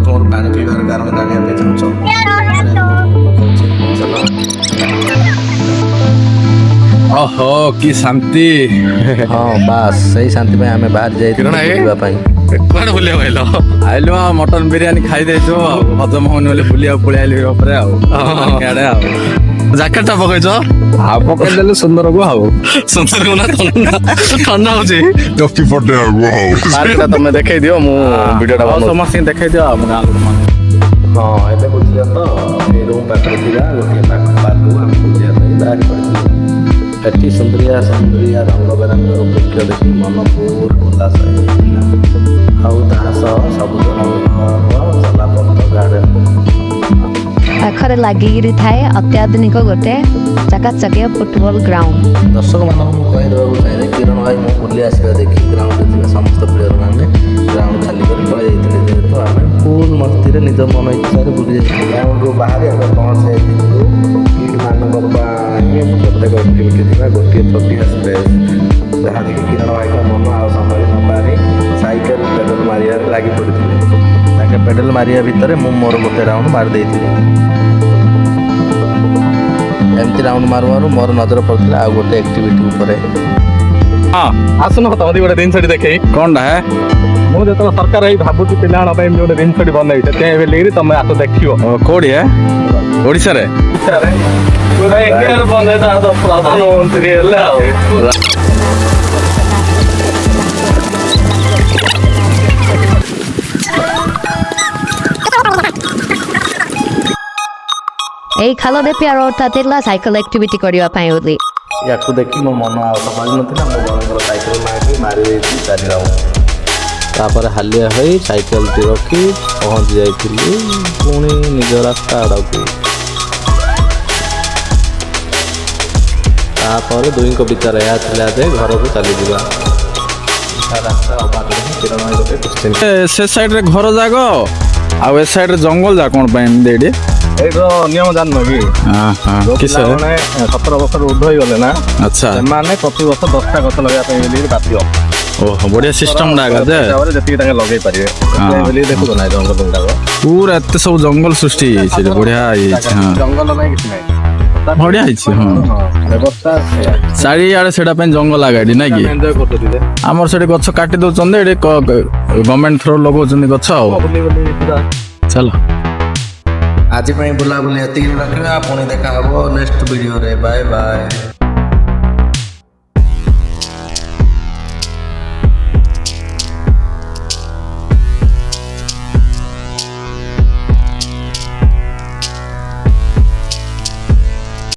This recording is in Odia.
तुम पानी पीवार कारण जाना चाहूँ ओहो कि शांति हाँ बास सही शांति में आम बाहर जाइए कौन बुलिया कहल आइलु मटन बिरियानी खाई देछु हजम होनी बोले बुलिया पळि आइलु उपरे केडे ଜ୍ୟାକେଟ ଟା ପକେଇଛ पकड़ देलु सुंदर को हाउ ସୁନ୍ଦର ଗୁଣା ଥଣ୍ଡା ହଉଛି Dusty for there, wow. ପାର୍କଟା ତମେ ଦେଖେଇ ଦିଅ ମୁଁ ଭିଡ଼ିଓଟା ବନଉଛି ସମସ୍ତେ ଦେଖାଇ ଦିଅ ଆମ ଗାଁ ଲୋକ ମାନେ ହଁ ଏବେ ବୁଝିଲ ତ ଏ ରୁମ୍ ପାଖରେ ଥିଲା ଗୋଟିଏ ପାଖ ପାର୍କକୁ ଆମେ ବୁଲିବା ପାଇଁ ବାହାରି ପଡ଼ିଥିଲୁ ଏଠି ସୁନ୍ଦରିଆ ସୁନ୍ଦରିଆ ରଙ୍ଗ ବେରଙ୍ଗର ବୃକ୍ଷ ଦେଖି ମନ ବହୁତ ଉଲ୍ଲାସ ହେଇଯାଇଥିଲା ଆଉ ତାହା ସହ ସବୁଜ ରଙ୍ଗର ଜଲାପଥ ଗାର୍ଡେନ ପାଖରେ ଲାଗିକିରି ଥାଏ ଅତ୍ୟାଧୁନିକ ଗୋଟେ ଚାକାଚକିଆ ଫୁଟବଲ ଗ୍ରାଉଣ୍ଡ। ଦର୍ଶକମାନଙ୍କୁ ମୁଁ କହିଦେବାକୁ ଚାହିଁବି କିରଣ ଭାଇ ମୁଁ ବୁଲି ଆସିବା ଦେଖି ଗ୍ରାଉଣ୍ଡରେ ଥିବା ସମସ୍ତ ପ୍ଲେୟରମାନେ ଗ୍ରାଉଣ୍ଡ ଖାଲି କରି ପଳାଇ ଯାଇଥିଲେ ଯେହେତୁ ଆମେ ଫୁଲ୍ ମସ୍ତିରେ ନିଜ ମନ ଇଚ୍ଛାରେ ବୁଲି ଯାଇଥିଲୁ ଗ୍ରାଉଣ୍ଡରୁ ବାହାରି ଆମେ ପହଞ୍ଚି ଯାଇଥିଲୁ କିଡ୍ମାନଙ୍କ ପାଇଁ ପ୍ରତ୍ୟେକ ଆକ୍ଟିଭିଟି ଥିବା ଗୋଟିଏ ଛୋଟିଆ ସ୍ପେସ୍ ଯାହା ଦେଖି କିରଣ ଭାଇଙ୍କ ମନ ଆଉ ସମ୍ଭାଳି ନ ପାରି ସାଇକେଲ ପେଡାଲ ମାରିବାରେ ଲାଗି ପଡ଼ିଥିଲେ ତାଙ୍କେ ପେଡାଲ ମାରିବା ଭିତରେ ମୁଁ ମୋର ଗୋଟେ ରାଉଣ୍ଡ ମାରି ଦେଇଥିଲି ଏମିତି ରାଉଣ୍ଡ ମାରୁ ମାରୁ ମୋର ନଜର ପଡ଼ିଥିଲା ଆଉ ଗୋଟେ ଆକ୍ଟିଭିଟି ଉପରେ ହଁ ଆସୁନ ତମେ ଗୋଟେ ଜିନିଷଟି ଦେଖେଇ କଣଟା ହେ ମୁଁ ଯେତେବେଳେ ସରକାର ଏଇ ଭାବୁଛି ପିଲାମାନଙ୍କ ପାଇଁ ଗୋଟେ ଜିନିଷଟି ବନେଇବି ସେଥିପାଇଁ ଏବେ ନେଇକି ତମେ ଆସ ଦେଖିବ କୋଉଠି ହେ ଓଡ଼ିଶାରେ ପୁରା ଇଣ୍ଡିଆରେ ବନେଇଥା ପ୍ରଧାନମନ୍ତ୍ରୀ ହେଲେ ଆଉ ଏଇ ଖାଲରେ ପ୍ୟାରଟା ଥିଲା ସାଇକେଲ ଆକ୍ଟିଭିଟି କରିବା ପାଇଁ ବୋଲି। ୟାକୁ ଦେଖି ମୋ ମନ ଆଉ ସମ୍ଭାଳି ନଥିଲା ମୁଁ ଜଣଙ୍କର ସାଇକେଲ ମାଗି ମାରି ଦେଇଥିଲି 4 ରାଉଣ୍ଡ ତାପରେ ହାଲିଆ ହୋଇ ସାଇକେଲଟି ରଖି ପହଞ୍ଚି ଯାଇଥିଲି ପୁଣି ନିଜ ରାସ୍ତା ଆଡ଼କୁ ତାପରେ ଦୁହିଁଙ୍କ ବିଚାର ଏହା ଥିଲା ଯେ ଘରକୁ ଚାଲିଯିବା ରାସ୍ତା ଅବାଟରେ କିରଣ ଭାଇ ଗୋଟେ କ୍ୱେଶ୍ଚିନ୍ ସେ ସାଇଡରେ ଘର ଯାକ ଆଉ ଏ ସାଇଡରେ ଜଙ୍ଗଲ ଯାକ କଣ ପାଇଁ ଏମିତି ଏଇଠି ଏଇର ନିୟମ ଜାଣିନ କି କିସ ପିଲାମାନେ 17 ବର୍ଷରୁ ଉର୍ଦ୍ଧ୍ୱ ହେଇଗଲେ ନା ଆଚ୍ଛା ସେମାନେ ପ୍ରତିବର୍ଷ 10ଟା ଗଛ ଲଗେଇବା ପାଇଁ ବୋଲି ବାଧ୍ୟ ଓହୋ ବଢିଆ ସିଷ୍ଟମ ଟା ଯେ ଯେତିକି ତାଙ୍କେ ଲଗେଇ ପାରିବେ ବୋଲି ଦେଖୁଛ ନା ଜଙ୍ଗଲ ଗୁଡାକ ପୁରା ଏତେ ସବୁ ଜଙ୍ଗଲ ସୃଷ୍ଟି ହେଇଛି ଏଠି ବଢିଆ ହେଇଛି ହଁ ଜଙ୍ଗଲ ନାହିଁ କିଛି ନାହିଁ ବଢିଆ ହେଇଛି ହଁ ବ୍ୟବସ୍ଥା ଚାରିଆଡେ ସେଇଟା ପାଇଁ ଜଙ୍ଗଲ ଆଗ ଏଠି ନାଇଁ କି ଏନ୍ଜୟ କରୁଛନ୍ତି ଯେ ଆମର ସେଠି ଗଛ କାଟି ଦଉଛନ୍ତି ଏଠି ଗଭର୍ଣ୍ଣମେଣ୍ଟ ଥ୍ରୋ ଲଗାଉଛନ୍ତି ଗଛ ଆଉ ବୁଲି ବୁଲି ପୁରା ଚାଲ ଆଜି ପାଇଁ ବୁଲାବୁଲି ଏତିକି ରଖିବା ପୁଣି ଦେଖା ହବ ନେକ୍ସଟ ଭିଡ଼ିଓରେ ବାଏ ବାଏ।